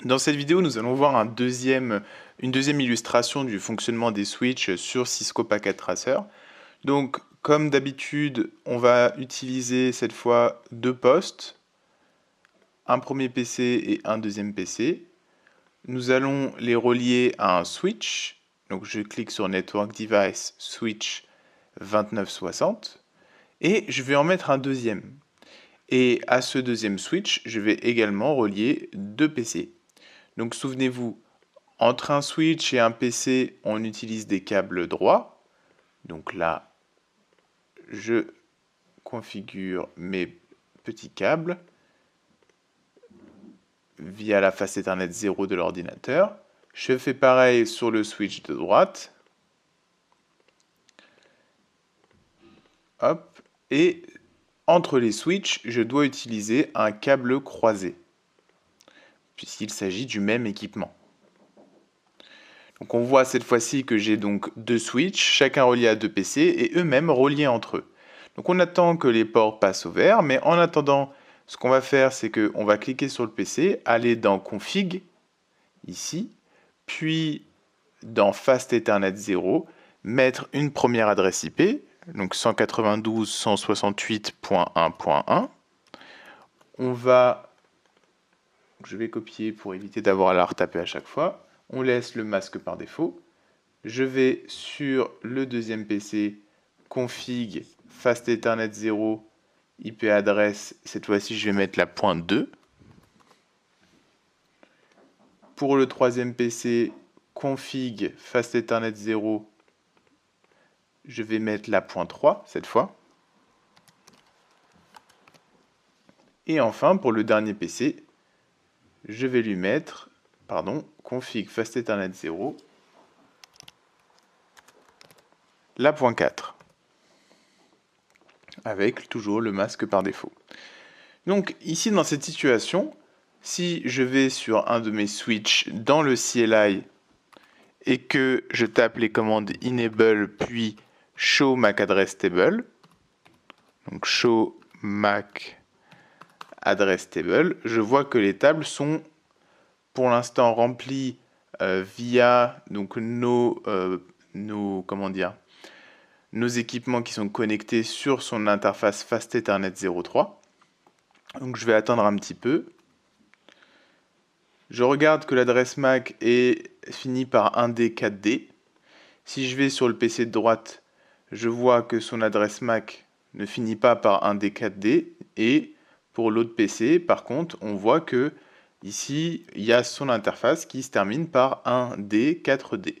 Dans cette vidéo, nous allons voir une deuxième illustration du fonctionnement des switches sur Cisco Packet Tracer. Donc, comme d'habitude, on va utiliser cette fois deux postes, un premier PC et un deuxième PC. Nous allons les relier à un switch. Donc, je clique sur Network Device Switch 2960 et je vais en mettre un deuxième. Et à ce deuxième switch, je vais également relier deux PC. Donc souvenez-vous, entre un switch et un PC, on utilise des câbles droits. Donc là, je configure mes petits câbles via la face Ethernet 0 de l'ordinateur. Je fais pareil sur le switch de droite. Hop. Et entre les switches, je dois utiliser un câble croisé, puisqu'il s'agit du même équipement. Donc on voit cette fois-ci que j'ai donc deux switches, chacun relié à deux PC et eux-mêmes reliés entre eux. Donc on attend que les ports passent au vert, mais en attendant, ce qu'on va faire, c'est qu'on va cliquer sur le PC, aller dans Config, ici, puis dans Fast Ethernet 0, mettre une première adresse IP, donc 192.168.1.1. Je vais copier pour éviter d'avoir à la retaper à chaque fois. On laisse le masque par défaut. Je vais sur le deuxième PC, config, Fast Ethernet 0, IP adresse, cette fois-ci je vais mettre la pointe 2. Pour le troisième PC, config, Fast Ethernet 0, je vais mettre la pointe 3 cette fois. Et enfin, pour le dernier PC, je vais lui mettre, config, Fast Ethernet 0, la pointe 4. Avec toujours le masque par défaut. Donc ici dans cette situation, si je vais sur un de mes switches dans le CLI et que je tape les commandes enable puis show MAC address table, donc show MAC address table, je vois que les tables sont pour l'instant remplies via donc nos équipements qui sont connectés sur son interface Fast Ethernet 03. Donc je vais attendre un petit peu. Je regarde que l'adresse MAC est finie par 1D4D. Si je vais sur le PC de droite, je vois que son adresse MAC ne finit pas par 1D4D. Et pour l'autre PC, par contre, on voit que ici, il y a son interface qui se termine par 1D4D.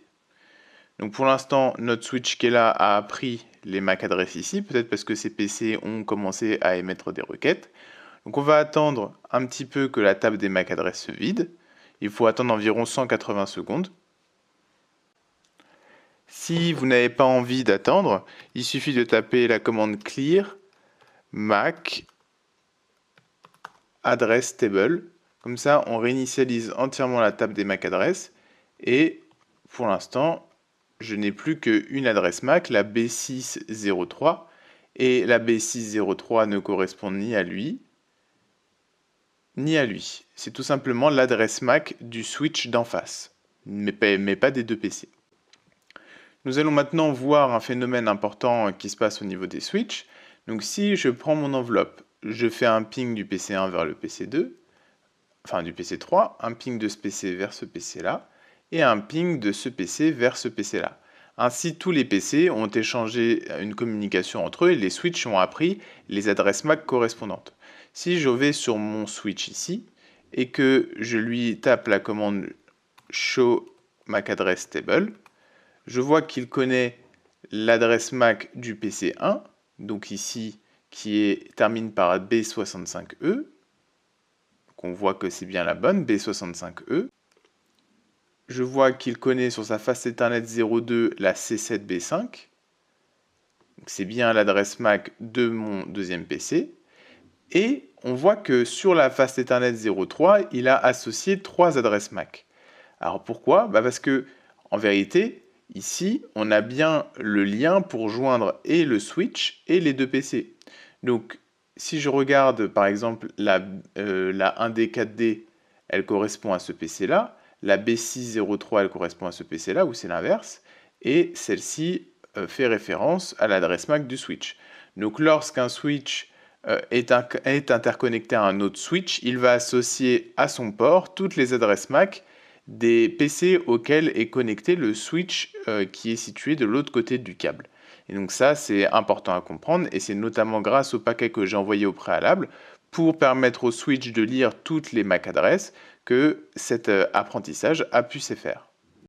Donc pour l'instant, notre switch qui est là a appris les MAC adresses ici, peut-être parce que ces PC ont commencé à émettre des requêtes. Donc on va attendre un petit peu que la table des MAC adresses se vide. Il faut attendre environ 180 secondes. Si vous n'avez pas envie d'attendre, il suffit de taper la commande clear MAC address table. Comme ça, on réinitialise entièrement la table des MAC adresses. Et pour l'instant, je n'ai plus qu'une adresse MAC, la B603. Et la B603 ne correspond ni à lui, ni à lui. C'est tout simplement l'adresse MAC du switch d'en face, mais pas des deux PC. Nous allons maintenant voir un phénomène important qui se passe au niveau des switches. Donc si je prends mon enveloppe, je fais un ping du PC1 vers le PC2, enfin du PC3, un ping de ce PC vers ce PC-là, et un ping de ce PC vers ce PC-là. Ainsi, tous les PC ont échangé une communication entre eux et les switches ont appris les adresses MAC correspondantes. Si je vais sur mon switch ici et que je lui tape la commande show MAC address table, je vois qu'il connaît l'adresse MAC du PC1, donc ici qui termine par B65E. Donc on voit que c'est bien la bonne, B65E. Je vois qu'il connaît sur sa face Ethernet 02 la C7B5. C'est bien l'adresse MAC de mon deuxième PC. Et on voit que sur la face Ethernet 03, il a associé trois adresses MAC. Alors pourquoi ? Parce que, en vérité, ici, on a bien le lien pour joindre et le switch et les deux PC. Donc, si je regarde par exemple la 1D4D, elle correspond à ce PC-là, la B603, elle correspond à ce PC-là, ou c'est l'inverse, et celle-ci fait référence à l'adresse MAC du switch. Donc lorsqu'un switch est interconnecté à un autre switch, il va associer à son port toutes les adresses MAC des PC auxquels est connecté le switch qui est situé de l'autre côté du câble. Et donc ça, c'est important à comprendre, et c'est notamment grâce au paquet que j'ai envoyé au préalable pour permettre au switch de lire toutes les MAC adresses que cet apprentissage a pu se faire.